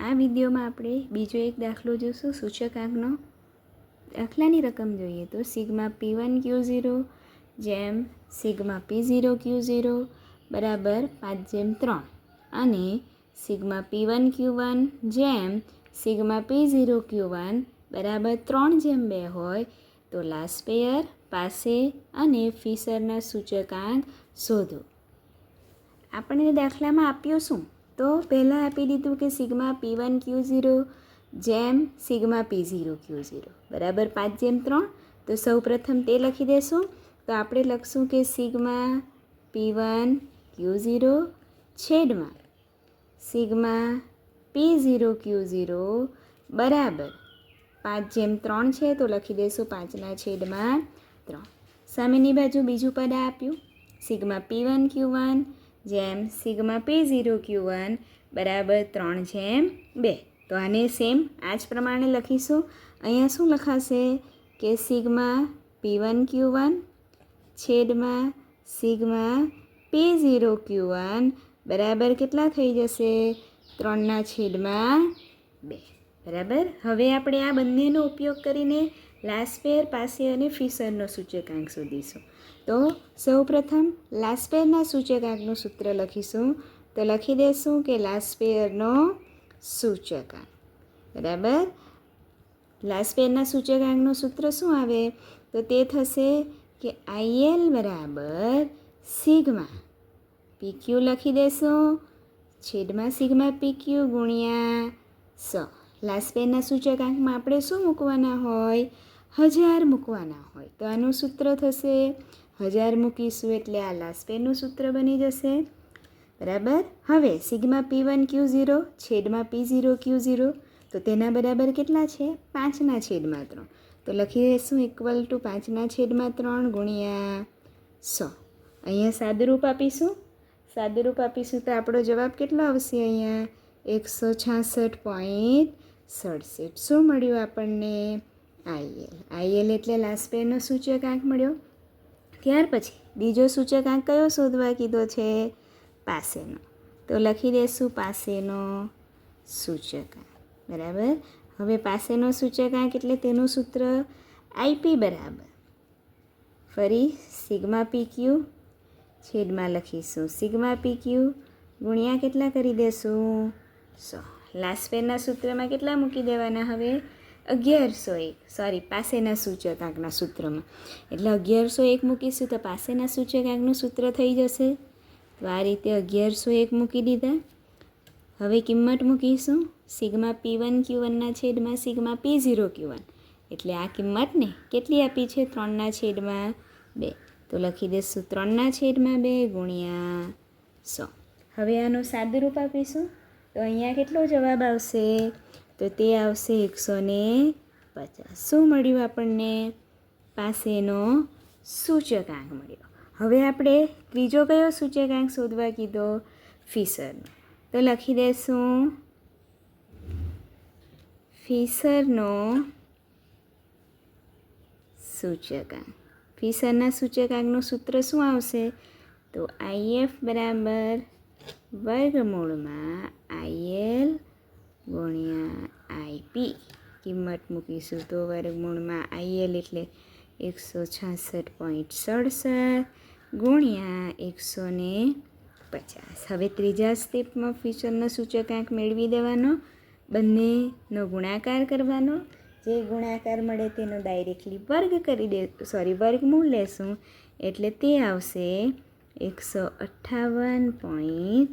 આ વિડીયોમાં આપણે બીજો એક દાખલો જોઈશું સૂચકાંકનો. દાખલાની રકમ જોઈએ તો સિગ્મા P1Q0 જેમ સિગ્મા P0Q0 બરાબર 5/3 અને સિગ્મા P1Q1 જેમ સિગ્મા P0Q1 બરાબર 3/2 હોય તો લાસ્ટ પેયર, પાસે અને ફિશરના સૂચકાંક શોધો. આપણે દાખલામાં આપ્યું શું? તો પહેલાં આપી દીધું કે સિગ્મા P1Q0 જેમ સિગ્મા P0Q0 બરાબર 5/3. તો સૌપ્રથમ તે લખી દેશું. તો આપણે લખશું કે સિગ્મા P1Q0 છેદમાં સિગ્મા P0Q0 બરાબર 5/3 છે તો લખી દેશું 5/3. સામેની બાજુ બીજું પદ આપ્યું સિગ્મા P1Q1 જેમ સિગ્મા P0Q1 બરાબર 3/2. તો આને સેમ આ જ પ્રમાણે લખીશું. અહીંયા શું લખાશે કે સિગ્મા P1Q1 છેદમાં સિગ્મા P0Q1 બરાબર કેટલા થઈ જશે? 3/2 બરાબર. હવે આપણે આ બંનેનો ઉપયોગ કરીને લાસ્ટ પેયર, પાસે અને ફિશરનો સૂચકાંક શોધીશું. તો સૌપ્રથમ લાસ્ટ પેયરના સૂચકાંકનું સૂત્ર લખીશું. તો લખી દઈશું કે લાસ્ટ પેયરનો સૂચકાંક બરાબર. લાસ્ટ પેયરના સૂચકાંકનું સૂત્ર શું આવે? તો તે થશે કે IL બરાબર સિગ્મા PQ લખી દેશું છેદમાં સિગ્મા PQ ગુણ્યા 100. લાસ્ટ પેયરના સૂચકાંકમાં આપણે શું મૂકવાના હોય? 1000 મૂકવાના હોય. તો આનું સૂત્ર થશે 1000 મૂકીશું એટલે આ લાસ્ટ પેયરનું સૂત્ર બની જશે બરાબર. હવે સિગ્મા P1Q0 છેદમાં P0Q0 તો તેના બરાબર કેટલા છે? 5/3. તો લખી દઈશું ઇક્વલ ટુ 5/3 ગુણ્યા 100. અહીંયા સાદુરૂપ આપીશું. સાદુરૂપ આપીશું તો આપણો જવાબ કેટલો આવશે? અહીંયા 166.67. શું મળ્યું આપણને? IL એટલે લાસ્ટ પેયરનો સૂચકાંક મળ્યો. ત્યાર પછી બીજો સૂચકાંક કયો શોધવા કીધો છે? પાસેનો. તો લખી દઈશું પાસેનો સૂચકાંક બરાબર. હવે પાસેનો સૂચકાંક એટલે તેનું સૂત્ર IP બરાબર ફરી સિગ્મા PQ છેદમાં લખીશું સિગ્મા PQ ગુણ્યા કેટલા કરી દેશું? 100. લાસ્ટ પેયરના સૂત્રમાં કેટલા મૂકી દેવાના? હવે 1101 પાસેના સૂચકાંકના સૂત્રમાં એટલે 1101 મૂકીશું તો પાસેના સૂચકાંકનું સૂત્ર થઈ જશે. તો આ રીતે 1101 મૂકી દીધા. હવે કિંમત મૂકીશું સિગ્મા P1Q1 છેદમાં સિગ્મા P0Q1 એટલે આ કિંમતને કેટલી આપી છે? 3/2. તો લખી દઈશું 3/2 ગુણ્યા 100. હવે આનું સાદુરૂપ આપીશું તો અહીંયા કેટલો જવાબ આવશે? તો તે આવશે 150. શું મળ્યું આપણને? પાસેનો સૂચકાંક મળ્યો. હવે આપણે ત્રીજો કયો સૂચકાંક શોધવા કીધો? ફિશરનો. તો લખી દઈશું ફિશરનો સૂચકાંક. ફિશરના સૂચકાંકનું સૂત્ર શું આવશે? તો IF બરાબર વર્ગમૂળમાં IL ગુણ્યા IP. કિંમત મૂકીશું તો વર્ગમૂળમાં IL એટલે 166.67 ગુણ્યા 150. હવે ત્રીજા સ્ટેપમાં ફિશરનો સૂચકાંક મેળવી દેવાનો. બંનેનો ગુણાકાર કરવાનો. જે ગુણાકાર મળે તેનો ડાયરેક્ટલી વર્ગમૂળ લેશું એટલે તે આવશે 158.12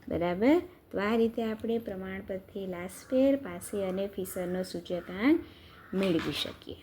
બરાબર. તો આ રીતે આપણે પ્રમાણપત્રથી લાસ્ટ પેયર, પાસે અને ફિશરનો સૂચકાંક મેળવી શકીએ.